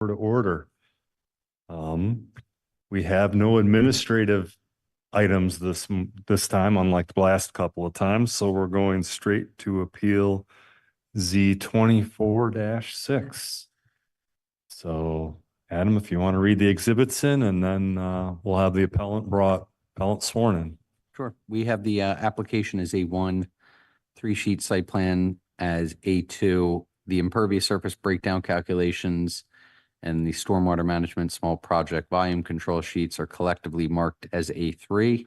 to order. We have no administrative items this time, unlike the last couple of times, so we're going straight to Appeal Z24-6. So, Adam, if you want to read the exhibits in, and then we'll have the appellant sworn in. Sure. We have the application as A1, 3-sheet site plan as A2, the impervious surface breakdown calculations and the stormwater management small project volume control sheets are collectively marked as A3.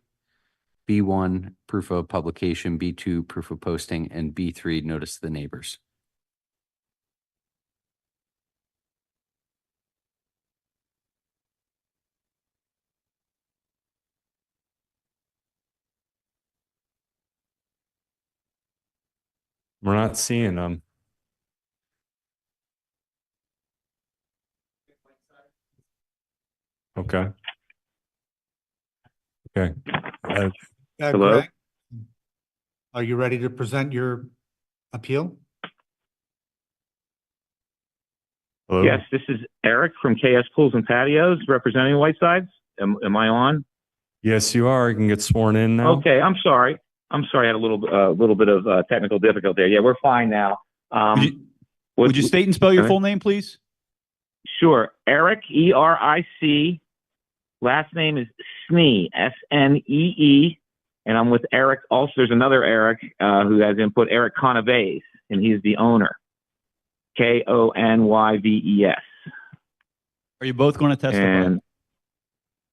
B1, proof of publication, B2, proof of posting, and B3, notice to the neighbors. We're not seeing them. Okay. Okay. Hello? Greg, are you ready to present your appeal? Hello? Yes, this is Eric from KS Pools and Patios representing Whitesides. Am I on? Yes, you are. You can get sworn in now. Okay, I'm sorry. I had a little bit of technical difficulty there. Yeah, we're fine now. Would you state and spell your full name, please? Sure. Eric, E-R-I-C. Last name is Snee, S-N-E-E. And I'm with Eric. Also, there's another Eric who has input, Eric Conaves, and he's the owner. K-O-N-Y-V-E-S. Are you both going to testify? And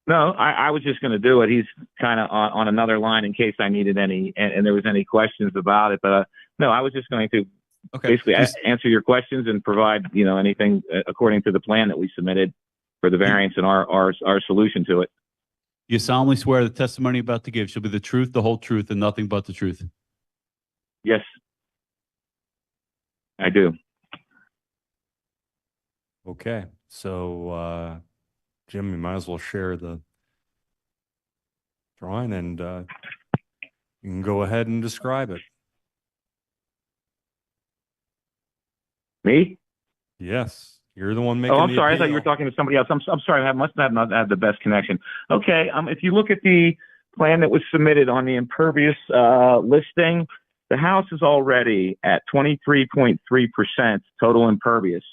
no, I was just going to do it. He's kind of on another line in case I needed any, and there was any questions about it. But no, I was just going to basically answer your questions and provide, anything according to the plan that we submitted for the variance and our solution to it. You solemnly swear the testimony you're about to give shall be the truth, the whole truth, and nothing but the truth. Yes, I do. Okay. So, Jim, you might as well share the drawing, and you can go ahead and describe it. Me? Yes. You're the one making I'm the sorry. appeal. I thought you were talking to somebody else. I'm sorry. I must have not had the best connection. Okay. If you look at the plan that was submitted on the impervious listing, the house is already at 23.3% total impervious.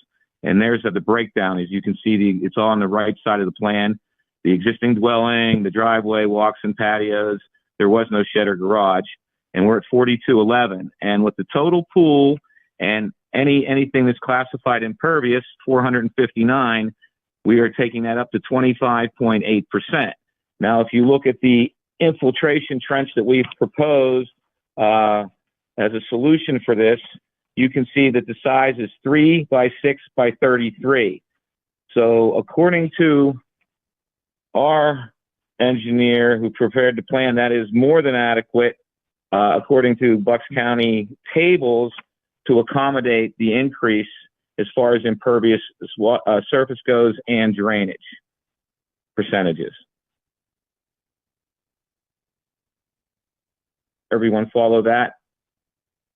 And there's the breakdown. As you can see, it's all on the right side of the plan. The existing dwelling, the driveway, walks and patios. There was no shed or garage. And we're at 4211. And with the total pool and anything that's classified impervious, 459, we are taking that up to 25.8%. Now, if you look at the infiltration trench that we've proposed as a solution for this, you can see that the size is 3 by 6 by 33. So according to our engineer who prepared the plan, that is more than adequate, according to Bucks County tables, to accommodate the increase as far as impervious surface goes and drainage percentages. Everyone follow that?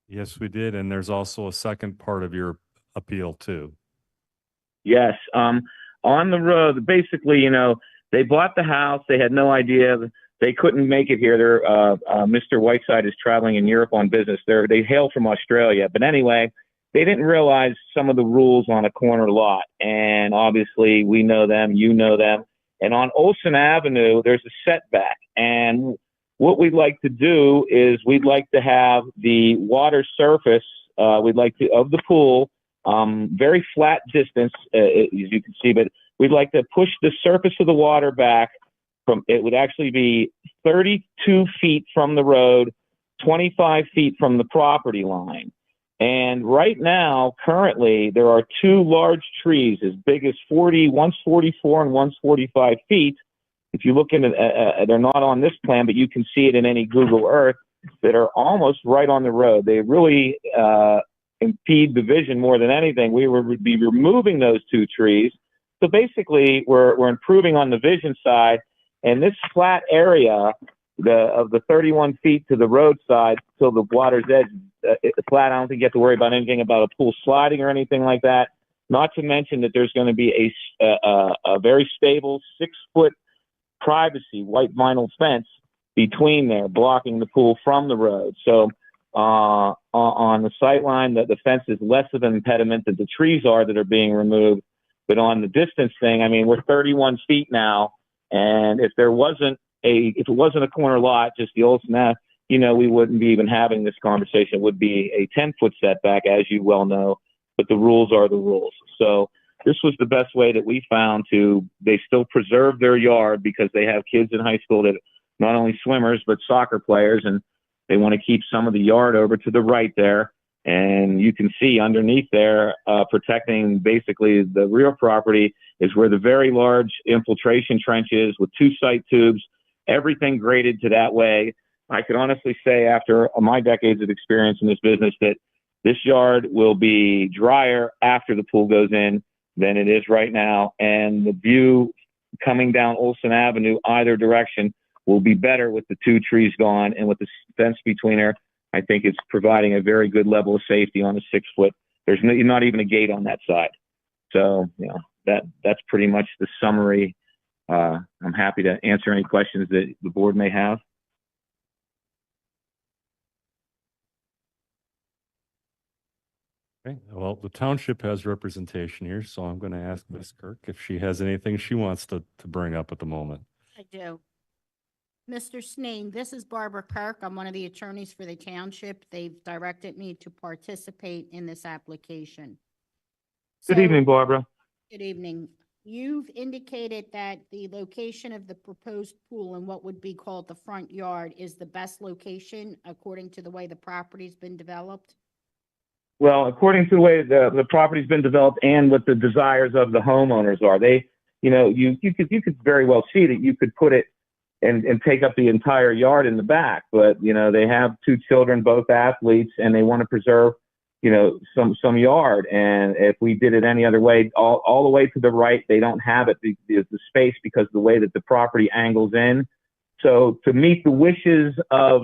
Yes, we did. And there's also a second part of your appeal, too. Yes. On the road, basically, they bought the house. They had no idea. They couldn't make it here. Mr. Whiteside is traveling in Europe on business. They hail from Australia. But anyway, they didn't realize some of the rules on a corner lot. And obviously, we know them. You know them. And on Olson Avenue, there's a setback. And what we'd like to do is we'd like to have the water surface, of the pool, very flat distance, as you can see, but we'd like to push the surface of the water back it would actually be 32 feet from the road, 25 feet from the property line. And right now, currently, there are two large trees as big as one's 44 and one's 45 feet. If you look into, they're not on this plan, but you can see it in any Google Earth, that are almost right on the road. They really impede the vision more than anything. We would be removing those two trees. So basically, we're improving on the vision side. And this flat area, of the 31 feet to the roadside till the water's edge, flat, I don't think you have to worry about anything about a pool sliding or anything like that. Not to mention that there's going to be a very stable 6-foot privacy white vinyl fence between there, blocking the pool from the road. So on the sight line, the fence is less of an impediment than the trees are that are being removed. But on the distance thing, I mean, we're 31 feet now, and if it wasn't a corner lot, just the Olson Ave, you know, we wouldn't be even having this conversation. It would be a 10-foot setback, as you well know, but the rules are the rules. So this was the best way that we found they still preserve their yard, because they have kids in high school that not only swimmers, but soccer players, and they want to keep some of the yard over to the right there. And you can see underneath there, protecting basically the rear property, is where the very large infiltration trench is with 2 sight tubes, everything graded to that way. I could honestly say, after my decades of experience in this business, that this yard will be drier after the pool goes in than it is right now. And the view coming down Olson Avenue, either direction, will be better with the 2 trees gone, and with the fence between there. I think it's providing a very good level of safety on a 6-foot. There's not even a gate on that side. So, you know, that's pretty much the summary. I'm happy to answer any questions that the board may have. Okay, well, the township has representation here, so I'm going to ask Ms. Kirk if she has anything she wants to bring up at the moment. I do. Mr. Sneen, this is Barbara Kirk. I'm one of the attorneys for the township. They've directed me to participate in this application. Good evening, Barbara. Good evening. You've indicated that the location of the proposed pool in what would be called the front yard is the best location according to the way the property's been developed? Well, according to the way the property's been developed and what the desires of the homeowners are, you could very well see that you could put it and take up the entire yard in the back. But, you know, they have 2 children, both athletes, and they want to preserve, you know, some yard. And if we did it any other way, all the way to the right, they don't have the space, because the way that the property angles in. So to meet the wishes of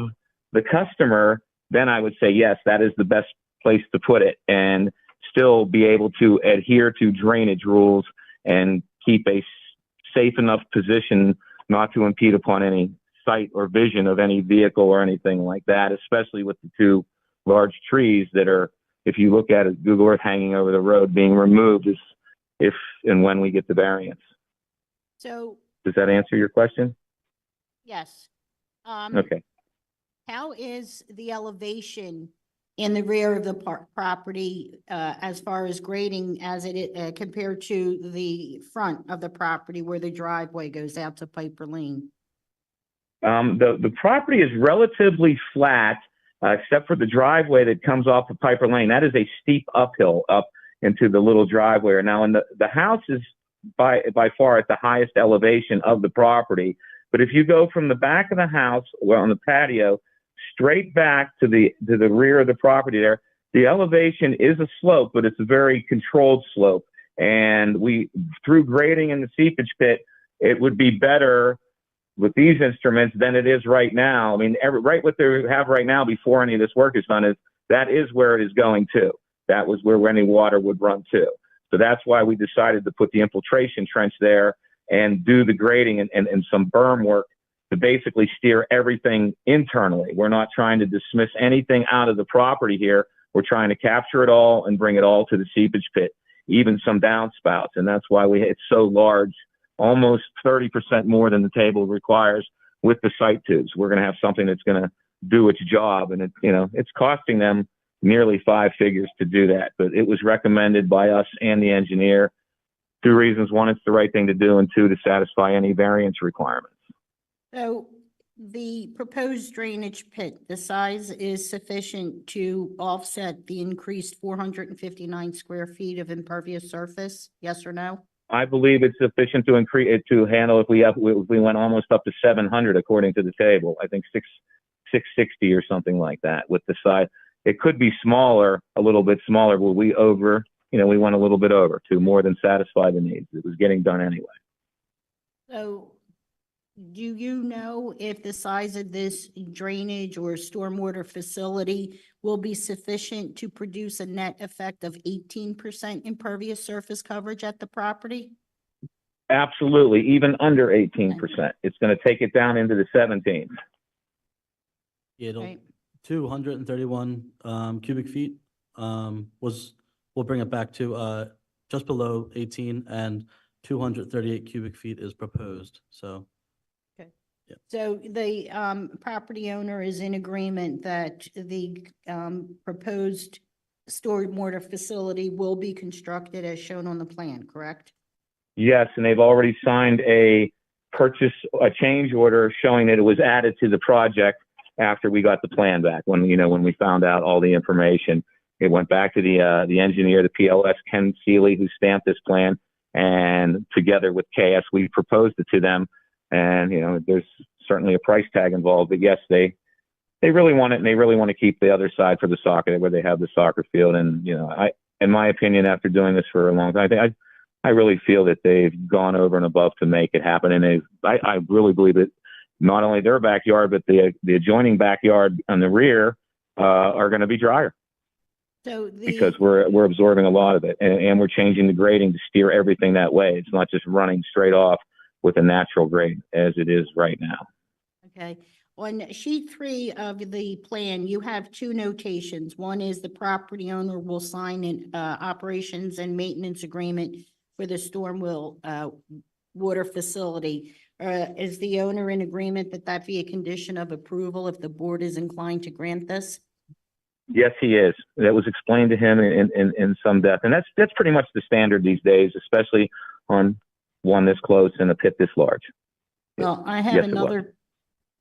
the customer, then I would say, yes, that is the best place to put it, and still be able to adhere to drainage rules and keep a safe enough position not to impede upon any sight or vision of any vehicle or anything like that, especially with the 2 large trees that are, if you look at it, Google Earth, hanging over the road, being removed if and when we get the variance. So, Does that answer your question? yes. Okay. How is the elevation in the rear of the property as far as grading as it compared to the front of the property where the driveway goes out to Piper Lane? The property is relatively flat, except for the driveway that comes off of Piper Lane. That is a steep uphill up into the little driveway. Now, the house is by far at the highest elevation of the property. But if you go from the back of the house, on the patio, straight back to the rear of the property there, the elevation is a slope, but it's a very controlled slope. And through grading in the seepage pit, it would be better with these instruments than it is right now. I mean, right what they have right now before any of this work is done that is where it is going to. That was where any water would run to. So that's why we decided to put the infiltration trench there and do the grading and some berm work to basically steer everything internally. We're not trying to dismiss anything out of the property here. We're trying to capture it all and bring it all to the seepage pit, even some downspouts. And that's why it's so large, almost 30% more than the table requires with the sight tubes. We're going to have something that's going to do its job. And it's costing them nearly 5 figures to do that. But it was recommended by us and the engineer. 2 reasons. 1, it's the right thing to do. And 2, to satisfy any variance requirements. So the proposed drainage pit, the size is sufficient to offset the increased 459 square feet of impervious surface? Yes or no? I believe it's sufficient to handle if we went almost up to 700 according to the table. I think 660 or something like that with the size. It could be smaller, a little bit smaller, but we went a little bit over to more than satisfy the needs. It was getting done anyway. So do you know if the size of this drainage or stormwater facility will be sufficient to produce a net effect of 18% impervious surface coverage at the property? Absolutely, even under 18%. It's going to take it down into the 17. It'll, Right. 231 cubic feet we'll bring it back to just below 18, and 238 cubic feet is proposed, so. So the property owner is in agreement that the proposed stormwater facility will be constructed as shown on the plan, correct? Yes, and they've already signed a change order showing that it was added to the project after we got the plan back. When we found out all the information, it went back to the engineer, the PLS, Ken Seeley, who stamped this plan, and together with KS, we proposed it to them. And, there's certainly a price tag involved, but yes, they really want it, and they really want to keep the other side for the soccer, where they have the soccer field. And, in my opinion, after doing this for a long time, I really feel that they've gone over and above to make it happen. And I really believe that not only their backyard, but the adjoining backyard on the rear are going to be drier. So Because we're absorbing a lot of it, and we're changing the grading to steer everything that way. It's not just running straight off with a natural grade as it is right now. Okay, on sheet 3 of the plan, you have 2 notations. One is the property owner will sign an operations and maintenance agreement for the water facility. Is the owner in agreement that that be a condition of approval if the board is inclined to grant this? Yes, he is. That was explained to him in some depth, and that's pretty much the standard these days, especially on one this close and a pit this large. Well, I have Yes, it was. another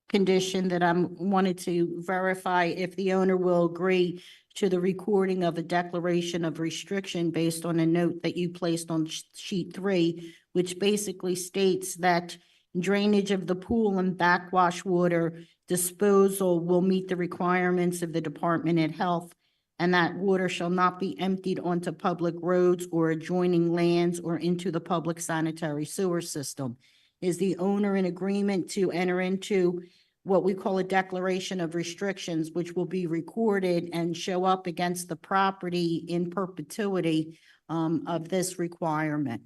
condition that I wanted to verify if the owner will agree to the recording of a declaration of restriction based on a note that you placed on sheet 3, which basically states that drainage of the pool and backwash water disposal will meet the requirements of the Department of Health, and that water shall not be emptied onto public roads or adjoining lands or into the public sanitary sewer system. Is the owner in agreement to enter into what we call a declaration of restrictions, which will be recorded and show up against the property in perpetuity of this requirement?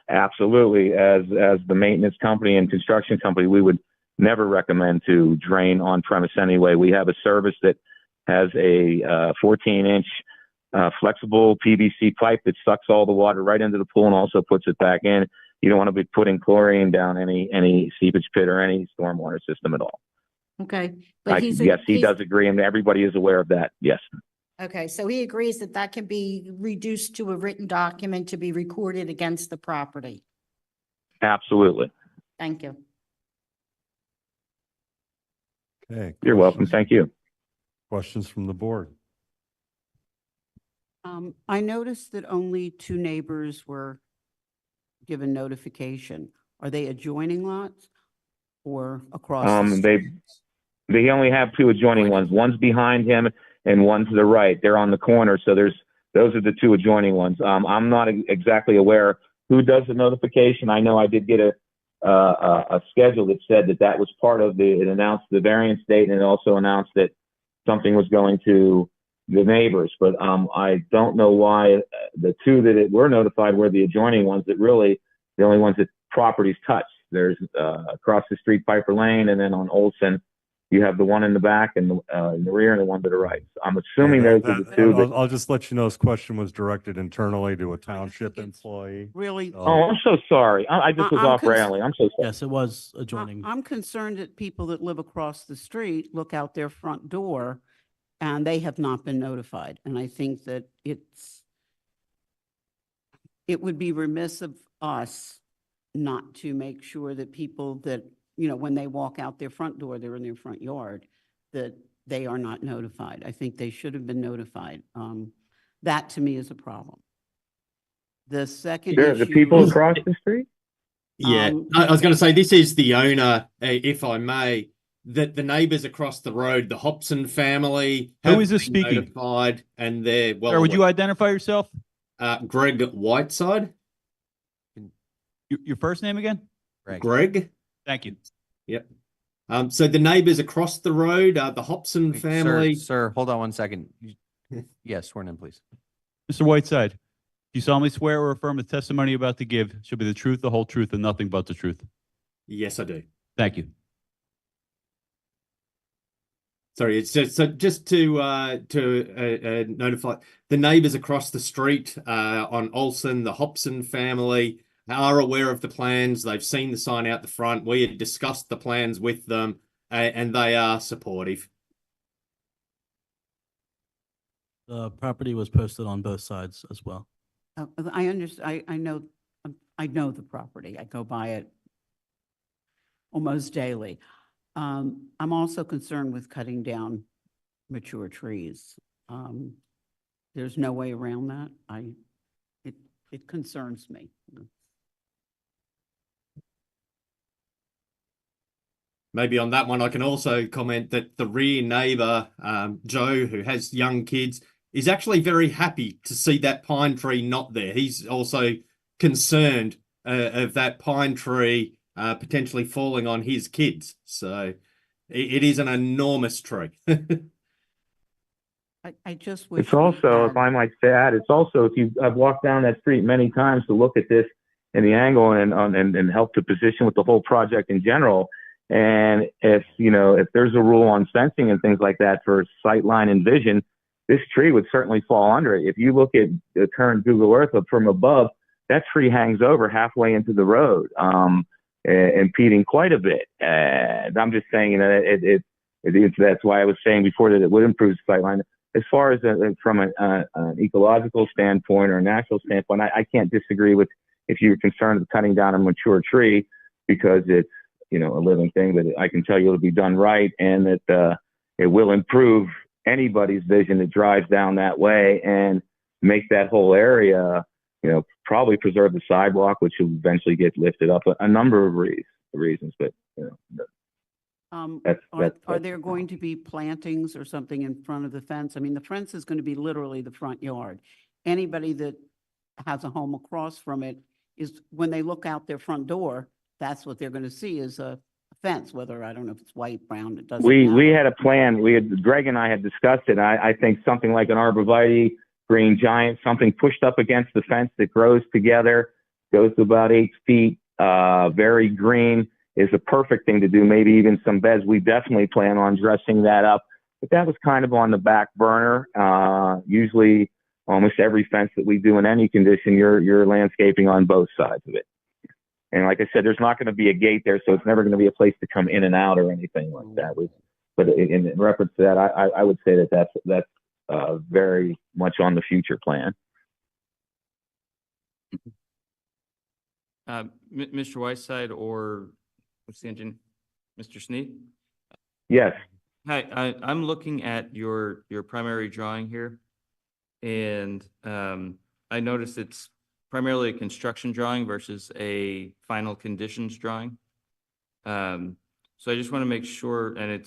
Absolutely. As the maintenance company and construction company, we would never recommend to drain on premise anyway. We have a service that has a 14-inch flexible PVC pipe that sucks all the water right into the pool and also puts it back in. You don't want to be putting chlorine down any seepage pit or any stormwater system at all. Okay, but Yes, he does agree, and everybody is aware of that. Yes. Okay, so he agrees that that can be reduced to a written document to be recorded against the property. Absolutely. Thank you. Okay. You're welcome. questions- Thank you. Questions from the board? I noticed that only 2 neighbors were given notification. Are they adjoining lots or across the street? They only have 2 adjoining ones. One's behind him and one to the right. They're on the corner, so those are the 2 adjoining ones. I'm not exactly aware who does the notification. I know I did get a schedule that said that was part of it announced the variance date, and it also announced that something was going to the neighbors. But I don't know why the 2 that were notified were the adjoining ones that really the only ones that properties touch. There's across the street Piper Lane, and then on Olson you have the one in the back and in the rear and the one to the right. So I'm assuming those are the 2 that. I'll just let you know this question was directed internally to a township employee. Really, So- Oh, I'm so sorry. I just was I'm off railing. I'm so sorry. Yes, it was adjoining. I'm concerned that people that live across the street look out their front door and they have not been notified. And I think that it would be remiss of us not to make sure that people that, when they walk out their front door, they're in their front yard, that they are not notified. I think they should have been notified. That to me is a problem. The second Sure, the issue people is- across the street? Yeah, I was going to say, this is the owner, if I may, that the neighbours across the road, the Hobson family, Who have is this been speaking? notified, and they're well. Sir, would you aware. identify yourself? Greg Whiteside? Your first name again? Greg? Thank you. Yep. So the neighbors across the road, the Hobson family. Sir, hold on one second. Yes, sworn in, please. Mr. Whiteside, do you solemnly swear or affirm the testimony you're about to give shall be the truth, the whole truth, and nothing but the truth? Yes, I do. Thank you. Sorry, it's just to notify the neighbors across the street on Olson, the Hobson family are aware of the plans. They've seen the sign out the front. We had discussed the plans with them, and they are supportive. The property was posted on both sides as well. I understand, I know the property. I go by it almost daily. I'm also concerned with cutting down mature trees. There's no way around that. It concerns me. Maybe on that one, I can also comment that the rear neighbor, Joe, who has young kids, is actually very happy to see that pine tree not there. He's also concerned of that pine tree potentially falling on his kids. So it is an enormous tree. I just wish. It's also, if I might add, it's also, I've walked down that street many times to look at this and the angle and help to position with the whole project in general. And if there's a rule on fencing and things like that for sight line and vision, this tree would certainly fall under it. If you look at the current Google Earth from above, that tree hangs over halfway into the road, impeding quite a bit. And I'm just saying, that's why I was saying before that it would improve sightline. As far as from an ecological standpoint or a natural standpoint, I can't disagree with if you're concerned with cutting down a mature tree because it's a living thing. But I can tell you it'll be done right, and that it will improve anybody's vision that drives down that way and make that whole area, probably preserve the sidewalk, which will eventually get lifted up. A number of reasons, but Are there going to be plantings or something in front of the fence? I mean, the fence is going to be literally the front yard. Anybody that has a home across from it is, when they look out their front door, that's what they're going to see is a fence, whether, I don't know if it's white, brown, it doesn't matter. We had a plan. Greg and I had discussed it. I think something like an arborvitae, green giant, something pushed up against the fence that grows together, goes to about 8 feet, very green, is a perfect thing to do. Maybe even some beds. We definitely plan on dressing that up, but that was kind of on the back burner. Usually almost every fence that we do in any condition, you're landscaping on both sides of it. And like I said, there's not going to be a gate there, so it's never going to be a place to come in and out or anything like that. But in reference to that, I would say that's very much on the future plan. Mr. Whiteside or what's the engine? Mr. Sneed? Yes. Hi, I'm looking at your primary drawing here, and I noticed it's primarily a construction drawing versus a final conditions drawing. So I just want to make sure, and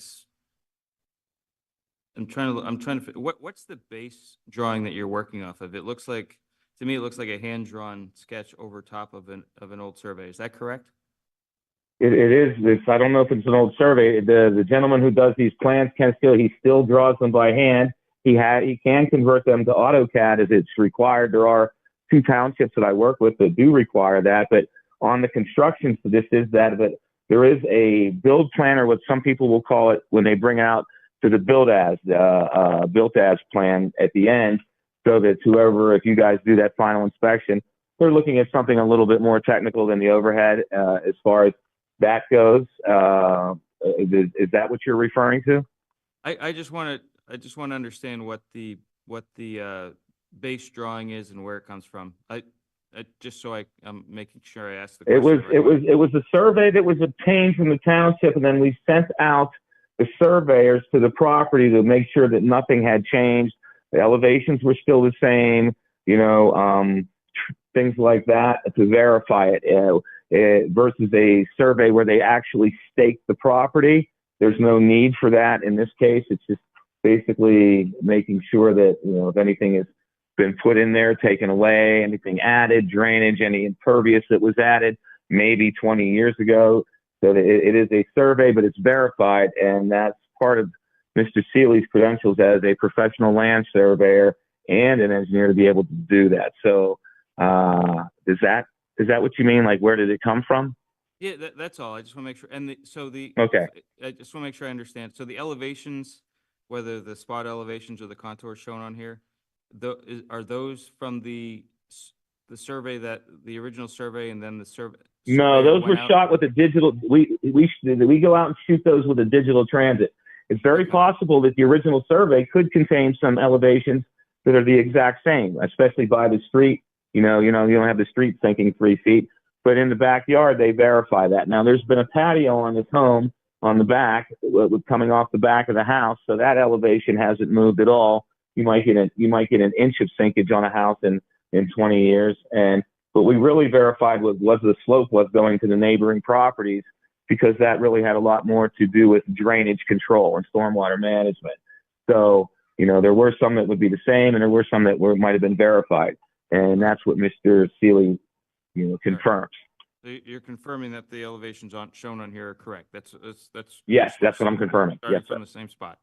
I'm trying to, what's the base drawing that you're working off of? It looks like, to me, it looks like a hand-drawn sketch over top of an old survey. Is that correct? It is. I don't know if it's an old survey. The gentleman who does these plans he still draws them by hand. He can convert them to AutoCAD as it's required. There are 2 townships that I work with that do require that, but on the construction, so this is that, but there is a build planner, what some people will call it when they bring out to the built as plan at the end, so that whoever, if you guys do that final inspection, they're looking at something a little bit more technical than the overhead as far as that goes. Is that what you're referring to? I just want to understand what the base drawing is and where it comes from. Just so I'm making sure I ask the question. It was a survey that was obtained from the township, and then we sent out the surveyors to the property to make sure that nothing had changed. The elevations were still the same, things like that to verify it, versus a survey where they actually staked the property. There's no need for that in this case. It's just basically making sure that, if anything has been put in there, taken away, anything added, drainage, any impervious that was added maybe 20 years ago, So it is a survey, but it's verified, and that's part of Mr. Seeley's credentials as a professional land surveyor and an engineer to be able to do that. So is that what you mean? Like, where did it come from? Yeah, that's all. I just want to make sure. And Okay. I just want to make sure I understand. So the elevations, whether the spot elevations or the contours shown on here, are those from the survey, that the original survey, and then the survey? No, those were shot with a digital. We go out and shoot those with a digital transit. It's very possible that the original survey could contain some elevations that are the exact same, especially by the street. You don't have the street sinking 3 feet, but in the backyard they verify that. Now there's been a patio on this home on the back, coming off the back of the house, so that elevation hasn't moved at all. You might get an inch of sinkage on a house in 20 years, and what we really verified was the slope was going to the neighboring properties, because that really had a lot more to do with drainage control and stormwater management. So, there were some that would be the same, and there were some that might have been verified. And that's what Mr. Seeley, confirms. So you're confirming that the elevations shown on here are correct. That's Yes, that's what I'm confirming. Started Yes, from sir. the same spot.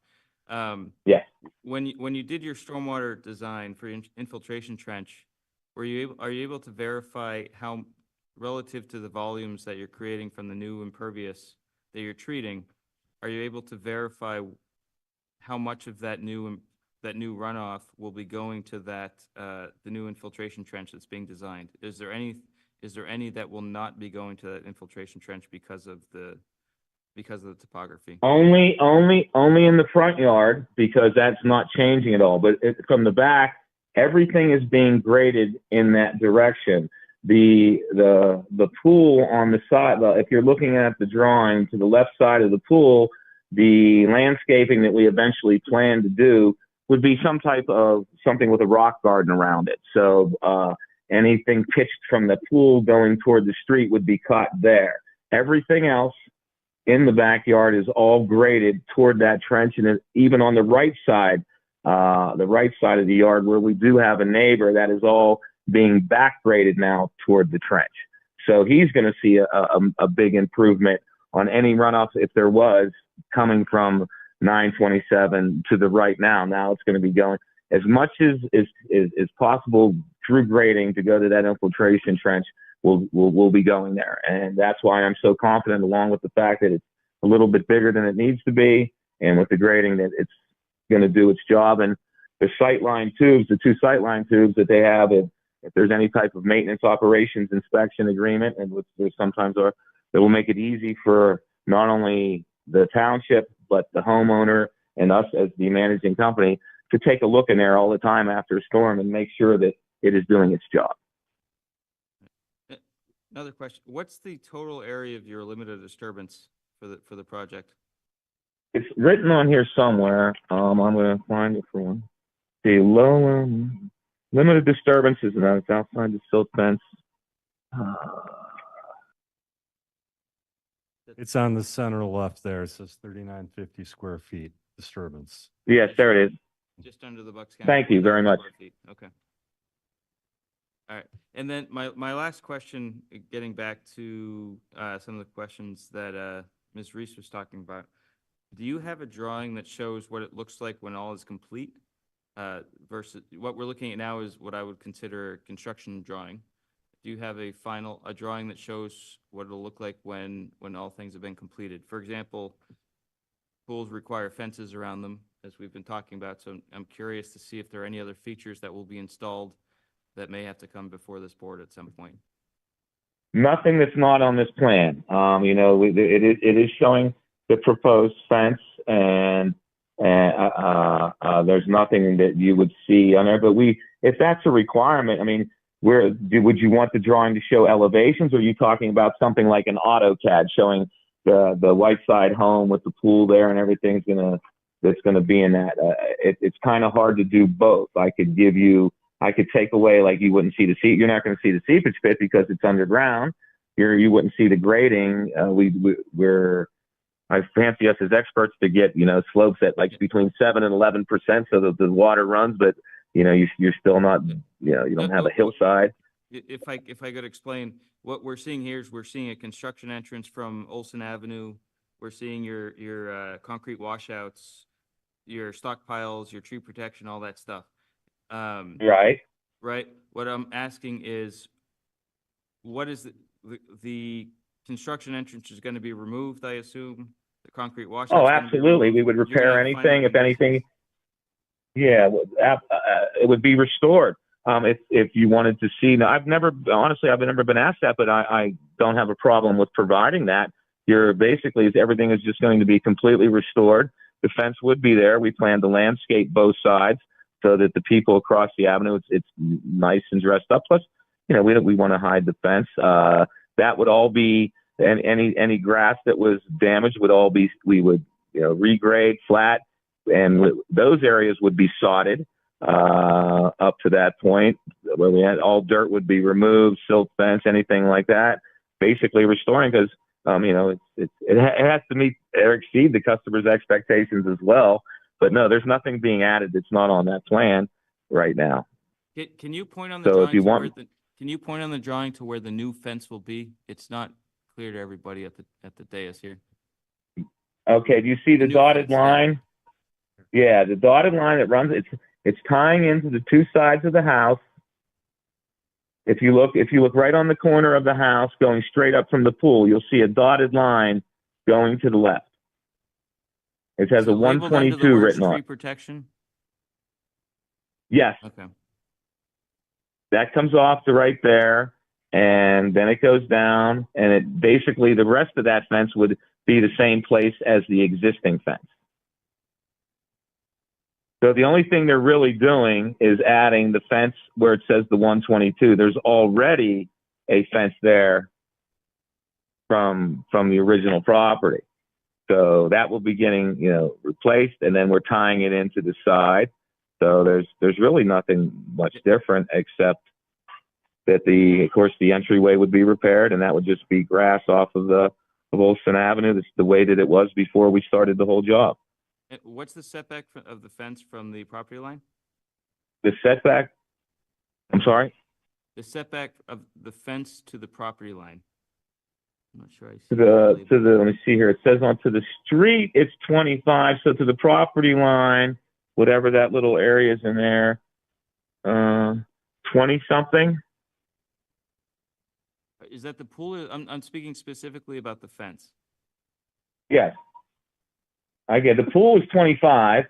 Yes. When you did your stormwater design for infiltration trench, are you able to verify how, relative to the volumes that you're creating from the new impervious that you're treating, are you able to verify how much of that new runoff will be going to the new infiltration trench that's being designed? Is there any that will not be going to that infiltration trench because of the topography? Only in the front yard, because that's not changing at all. But from the back, everything is being graded in that direction. The pool on the side, if you're looking at the drawing to the left side of the pool, the landscaping that we eventually plan to do would be something with a rock garden around it. So anything pitched from the pool going toward the street would be cut there. Everything else in the backyard is all graded toward that trench, and even on the right side of the yard where we do have a neighbor, that is all being back graded now toward the trench. So he's going to see a big improvement on any runoff, if there was, coming from 927 to the right now. Now it's going to be going as much as possible through grading to go to that infiltration trench. We'll be going there, and that's why I'm so confident, along with the fact that it's a little bit bigger than it needs to be, and with the grading, that it's going to do its job. And the sightline tubes, the 2 sightline tubes that they have, if there's any type of maintenance operations inspection agreement, and which there sometimes are, that will make it easy for not only the township but the homeowner and us as the managing company to take a look in there all the time after a storm and make sure that it is doing its job. Another question: what's the total area of your limited disturbance for the project? It's written on here somewhere. I'm going to find it for one. The low limited disturbances, and it's outside the silt fence. It's on the center left there. It says 3950 square feet disturbance. Yes, there it is. Just under the Bucks County. Thank you very 4,000 much. square feet. Okay. All right. And then my last question, getting back to some of the questions that Ms. Reese was talking about. Do you have a drawing that shows what it looks like when all is complete? Versus what we're looking at now is what I would consider a construction drawing. Do you have a drawing that shows what it'll look like when all things have been completed? For example, pools require fences around them, as we've been talking about. So I'm curious to see if there are any other features that will be installed that may have to come before this board at some point. Nothing that's not on this plan. It is showing the proposed fence, and there's nothing that you would see on there. But if that's a requirement, I mean, would you want the drawing to show elevations, or are you talking about something like an AutoCAD showing the white side home with the pool there and everything's that's gonna be in that? It's kind of hard to do both. I could take away, like, you wouldn't see the seat. You're not going to see the seepage pit because it's underground. You wouldn't see the grading. I fancy us as experts to get, slopes at like between 7 and 11% so that the water runs, but you're still not, you don't have a hillside. if I could explain, what we're seeing here is we're seeing a construction entrance from Olson Avenue. We're seeing your concrete washouts, your stockpiles, your tree protection, all that stuff. Right. Right? What I'm asking is, what is the construction entrance is going to be removed, I assume? The concrete washout's Oh, gonna be absolutely. We removed? would You're gonna repair have final anything, if anything. conditions. Yeah, it would be restored. If you wanted to see, now I've never been asked that, but I don't have a problem with providing that. You're basically, everything is just going to be completely restored. The fence would be there. We plan to landscape both sides so that the people across the avenue, it's nice and dressed up. Plus, we want to hide the fence. That would all be, and any grass that was damaged would all be, we would, regrade flat, and those areas would be sodded up to that point where we had all dirt would be removed, silt fence, anything like that. Basically restoring, because it has to meet or exceed the customer's expectations as well. But no, there's nothing being added that's not on that plan right now. Can you point on the So if drawing you to where want, can you point on the drawing to where the new fence will be? It's not clear to everybody at the dais here. okay, do you see the new dotted fence, yeah. line? Yeah, the dotted line that runs, it's tying into the two sides of the house. If you look right on the corner of the house, going straight up from the pool, you'll see a dotted line going to the left. It has Is a it labeled under the 122 words written on tree it. protection? Yes, Okay. that comes off to right there, and then it goes down, and it basically, the rest of that fence would be the same place as the existing fence. So the only thing they're really doing is adding the fence where it says the 122. There's already a fence there from the original property. So that will be getting, replaced, and then we're tying it into the side. So there's really nothing much different, except that of course the entryway would be repaired, and that would just be grass off of Olson Avenue. That's the way that it was before we started the whole job. What's the setback of the fence from the property line? The setback, I'm sorry? The setback of the fence to the property line. I'm not sure I see. Let me see here. It says onto the street, it's 25. So to the property line, whatever that little area is in there, 20 something. Is that the pool? I'm speaking specifically about the fence. Yes. I get the pool is 25,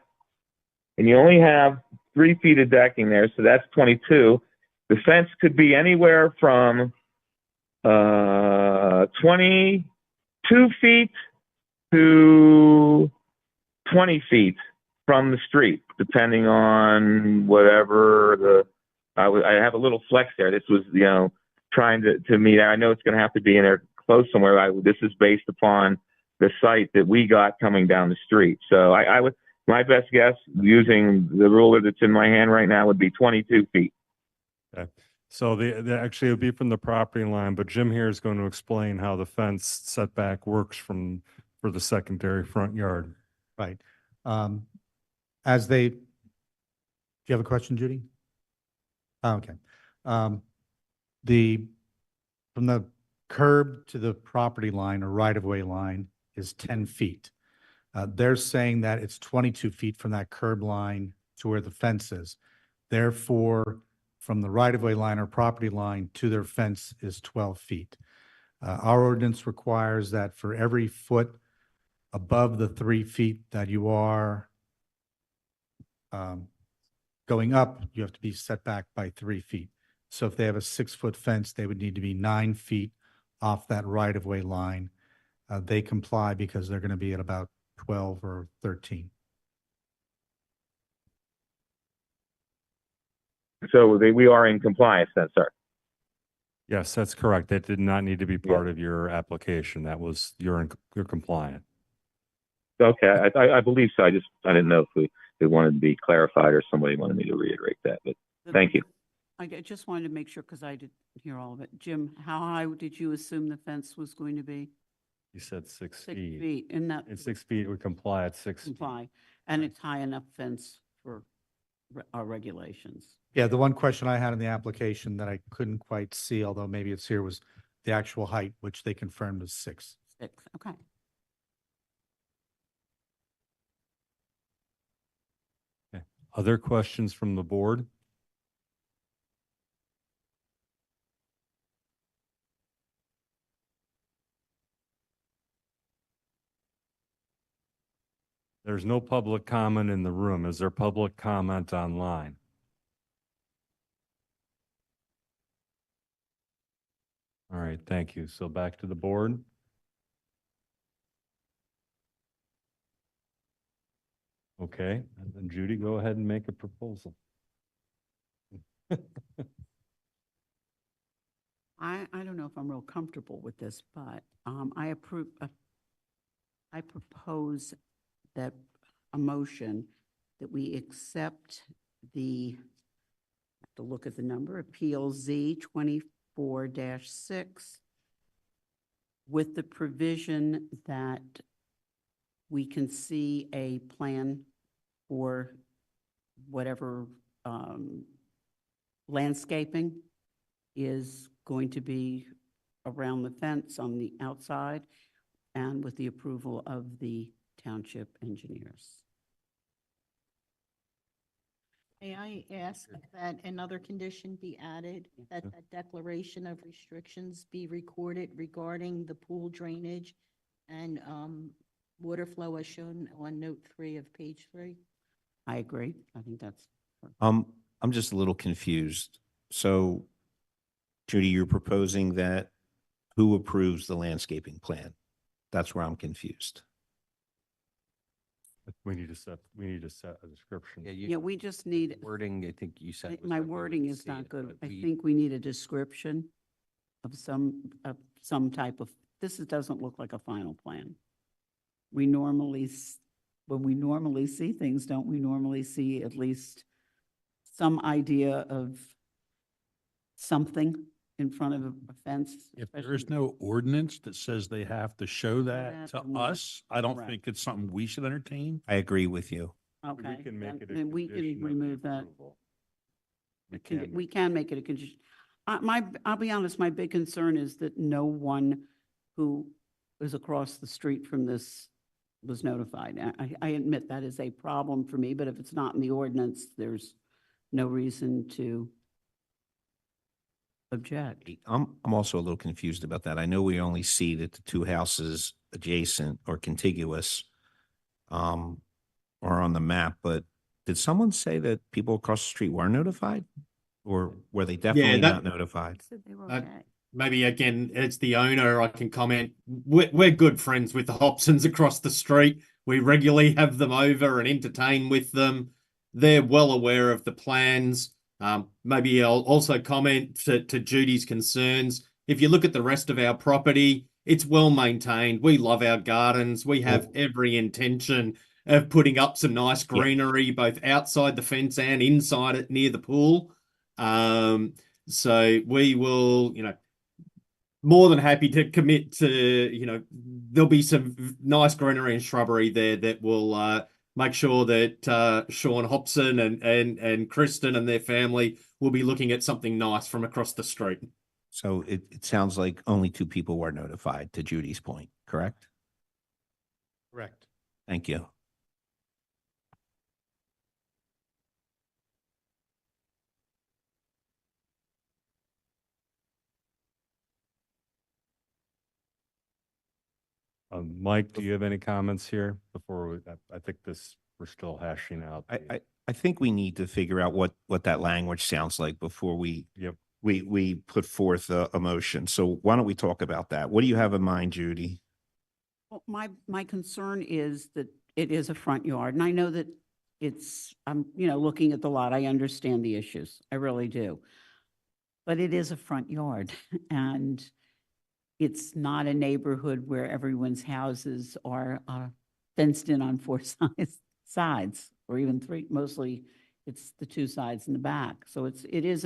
and you only have 3 feet of decking there, so that's 22. The fence could be anywhere from 22 feet to 20 feet from the street, depending on whatever I have a little flex there. This was, trying to meet. I know it's going to have to be in there close somewhere. This is based upon the site that we got coming down the street. So my best guess, using the ruler that's in my hand right now, would be 22 feet. Okay. So actually it would be from the property line, but Jim here is going to explain how the fence setback works for the secondary front yard. Right. Do you have a question, Judy? Oh, okay. From the curb to the property line or right-of-way line is 10 feet. They're saying that it's 22 feet from that curb line to where the fence is. Therefore, from the right-of-way line or property line to their fence is 12 feet. Our ordinance requires that for every foot above the 3 feet that you are going up, you have to be set back by 3 feet. So if they have a 6-foot fence, they would need to be 9 feet off that right-of-way line. They comply because they're going to be at about 12 or 13. So we are in compliance then, sir. Yes, that's correct. That did not need to be part of your application. That was, you're compliant. Okay, I believe so. I didn't know if it wanted to be clarified or somebody wanted me to reiterate that, but thank you. I just wanted to make sure, because I didn't hear all of it. Jim, how high did you assume the fence was going to be? You said 6 6 feet. feet, and that And 6 feet would comply at 6 feet. comply, and it's high enough fence for our regulations. Yeah, the one question I had in the application that I couldn't quite see, although maybe it's here, was the actual height, which they confirmed is 6. 6, okay. Other questions from the board? There's no public comment in the room. Is there public comment online? All right, thank you. So back to the board. Okay, and then Judy, go ahead and make a proposal. I don't know if I'm real comfortable with this, but I propose that a motion that we accept the, I have to look at the number, Appeal Z 24-6 with the provision that we can see a plan for whatever landscaping is going to be around the fence on the outside, and with the approval of the township engineers. May I ask that another condition be added, that that declaration of restrictions be recorded regarding the pool drainage and water flow as shown on note 3 of page 3? I agree. I think that's. I'm just a little confused. So, Judy, you're proposing that who approves the landscaping plan? That's where I'm confused. We need to set a description. Yeah, we just need, Wording, I think you said. was my that we would wording is see not it, good. but I we- think we need a description of some type of, doesn't look like a final plan. We normally, when we normally see things, don't we normally see at least some idea of something in front of a fence? If there especially- is no ordinance that says they have to show that to then us, I don't correct. think it's something we should entertain. I agree with you. Okay. We can make it a then we can condition of remove that. approval. We can make it a condition. I'll be honest, my big concern is that no one who is across the street from this was notified. I admit that is a problem for me, but if it's not in the ordinance, there's no reason to object. I'm also a little confused about that. I know we only see that the two houses adjacent or contiguous are on the map, but did someone say that people across the street were notified? Or were they definitely not notified? Said they were Uh, okay. Maybe again, it's the owner. I can comment. We're good friends with the Hobsons across the street. We regularly have them over and entertain with them. They're well aware of the plans. Maybe I'll also comment to Judy's concerns. If you look at the rest of our property, it's well maintained. We love our gardens. We have every intention of putting up some nice greenery, both outside the fence and inside it near the pool. So we will, more than happy to commit to, there'll be some nice greenery and shrubbery there that will make sure that Sean Hobson and Kristen and their family will be looking at something nice from across the street. So it sounds like only 2 people were notified, to Judy's point, correct? Correct. Thank you. Mike, do you have any comments here before I think we're still hashing out. I think we need to figure out what that language sounds like before we Yep. we put forth a motion. So why don't we talk about that? What do you have in mind, Judy? Well, my concern is that it is a front yard, and I know that I'm, looking at the lot, I understand the issues, I really do. But it is a front yard, and it's not a neighborhood where everyone's houses are fenced in on 4 sides, or even 3. Mostly, it's the 2 sides in the back. So it is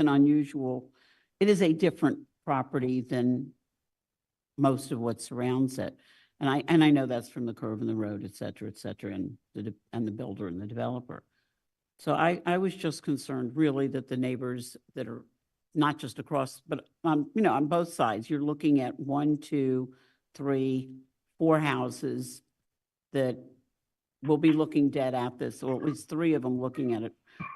a different property than most of what surrounds it. And I know that's from the curve in the road, et cetera, and the builder and the developer. So I was just concerned really that the neighbors that are not just across, but on both sides, you're looking at 1, 2, 3, 4 houses that will be looking dead at this, or at least 3 of them looking at it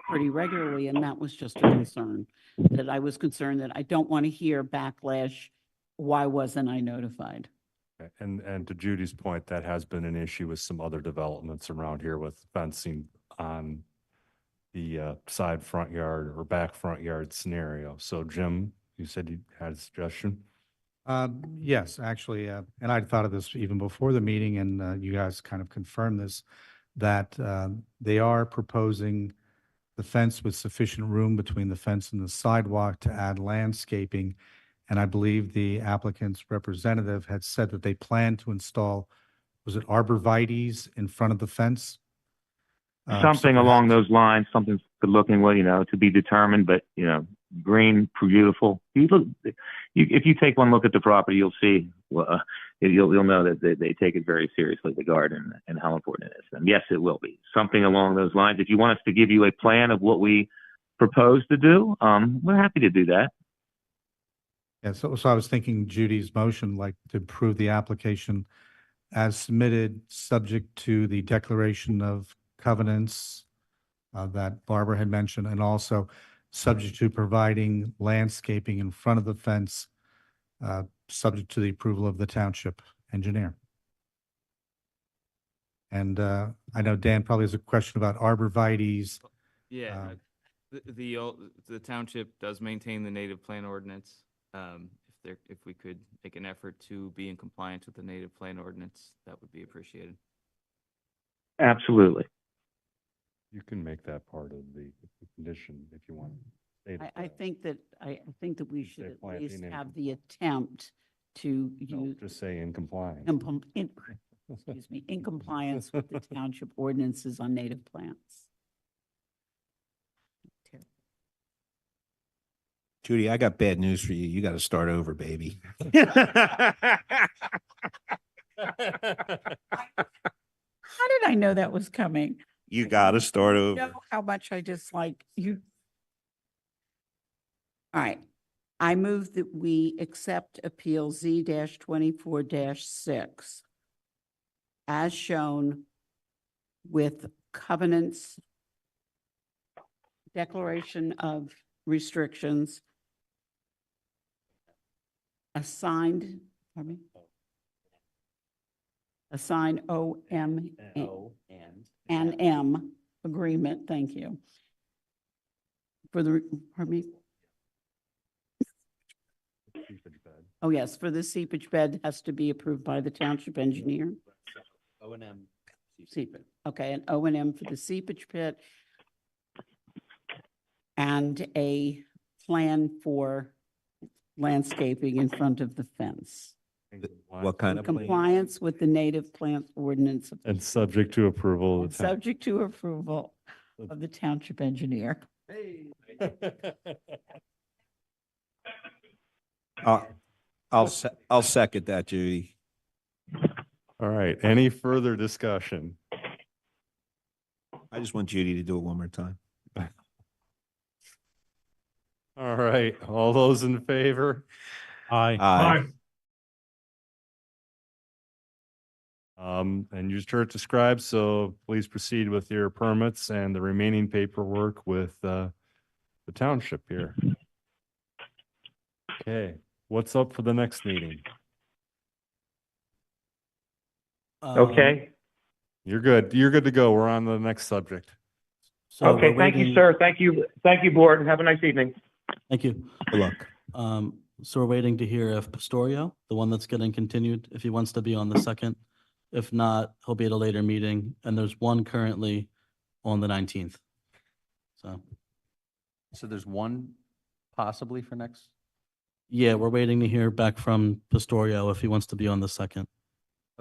pretty regularly. And that was just a concern, that I was concerned that I don't want to hear backlash. Why wasn't I notified? And to Judy's point, that has been an issue with some other developments around here with fencing on the side front yard or back front yard scenario. So Jim, you said you had a suggestion? Yes, actually, and I'd thought of this even before the meeting, and you guys kind of confirmed this, that they are proposing the fence with sufficient room between the fence and the sidewalk to add landscaping. And I believe the applicant's representative had said that they plan to install, was it arborvitaes in front of the fence? Something along those lines, something good looking, well, to be determined, but, green, beautiful. If you take one look at the property, you'll see, you'll know that they take it very seriously, the garden, and how important it is. And yes, it will be something along those lines. If you want us to give you a plan of what we propose to do, we're happy to do that. Yeah, so I was thinking Judy's motion, like to approve the application as submitted, subject to the declaration of covenants that Barbara had mentioned, and also subject to providing landscaping in front of the fence, subject to the approval of the township engineer. And I know Dan probably has a question about arborvitaes. Yeah, the township does maintain the native plant ordinance. If we could make an effort to be in compliance with the native plant ordinance, that would be appreciated. Absolutely. You can make that part of the condition if you want. I think that we should Say at planting least and- have the attempt to No, use, just say in compliance. excuse me, in compliance with the township ordinances on native plants. Judy, I got bad news for you. You got to start over, baby. How did I know that was coming? You got to start You over. know how much I dislike you. All right. I move that we accept Appeal Z-24-6 as shown with covenants, declaration of restrictions, assigned OM and M agreement, thank you. For the, pardon me? Oh, yes, for the seepage bed has to be approved by the township engineer. O&M. Seepage, okay, and O&M for the seepage pit. And a plan for landscaping in front of the fence. What kind In of plan? compliance with the native plant ordinance. And subject to approval of the town. Subject to approval of the township engineer. I'll second that, Judy. All right, any further discussion? I just want Judy to do it one more time. All right, all those in favor? Aye. Aye. And you just heard it described, so please proceed with your permits and the remaining paperwork with the township here. Okay, what's up for the next meeting? Okay. You're good. You're good to go. We're on the next subject. So Okay. we're Thank you, waiting- sir. Thank you. Thank you, board. Have a nice evening. Thank you. Good luck. So we're waiting to hear if Pastorio, the one that's getting continued, if he wants to be on the second. If not, he'll be at a later meeting, and there's one currently on the 19th. So, So there's one possibly for next? yeah, we're waiting to hear back from Pastorio if he wants to be on the second.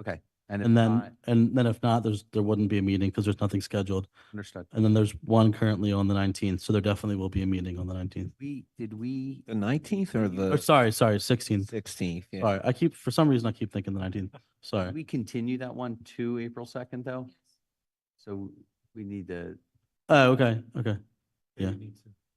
Okay. And if And then, not, and then if not, there wouldn't be a meeting because there's nothing scheduled. understood. And then there's one currently on the 19th, so there definitely will be a meeting on the 19th. Did we, The 19th or Or the sorry, 16th. 16th? Yeah. Sorry, for some reason, I keep thinking the 19th. did Sorry. we continue that one to April 2nd though? So we need to, Oh, okay, okay. Yeah.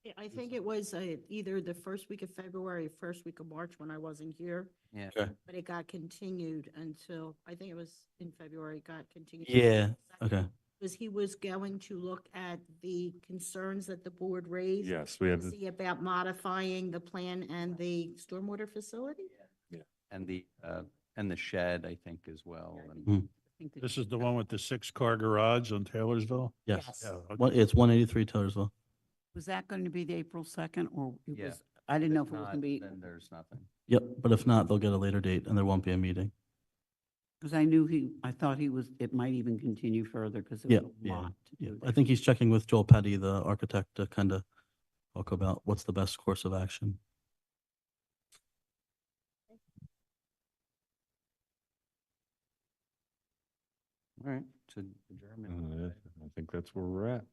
Yeah, I think it was either the first week of February, first week of March when I wasn't here, Yeah. Okay. but it got continued until, I think it was in February, it got continued. Yeah, okay. Because he was going to look at the concerns that the board raised. Yes, we had, to See about modifying the plan and the stormwater facility? And the shed, I think, as well. And Hmm. I think that- This is the one with the 6-car garage on Taylorsville? Yes. Yes. Yeah, okay. Well, it's 183 Taylorsville. Was that going to be the April 2nd or it Yeah. was, I didn't know if if it was not, going to be, then there's nothing. Yep, but if not, they'll get a later date and there won't be a meeting. because I thought it might even continue further because Yeah, there's a yeah, lot to yeah. do I there. think he's checking with Joel Petty, the architect, to kind of talk about what's the best course of action. All right, so adjournment. I think that's where we're at.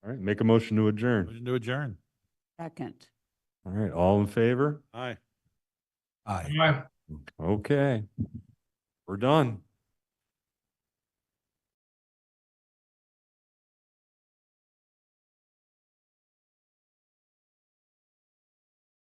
All right, make a motion to adjourn. Motion to adjourn. Second. All right, all in favor? Aye. Aye. Okay. We're done.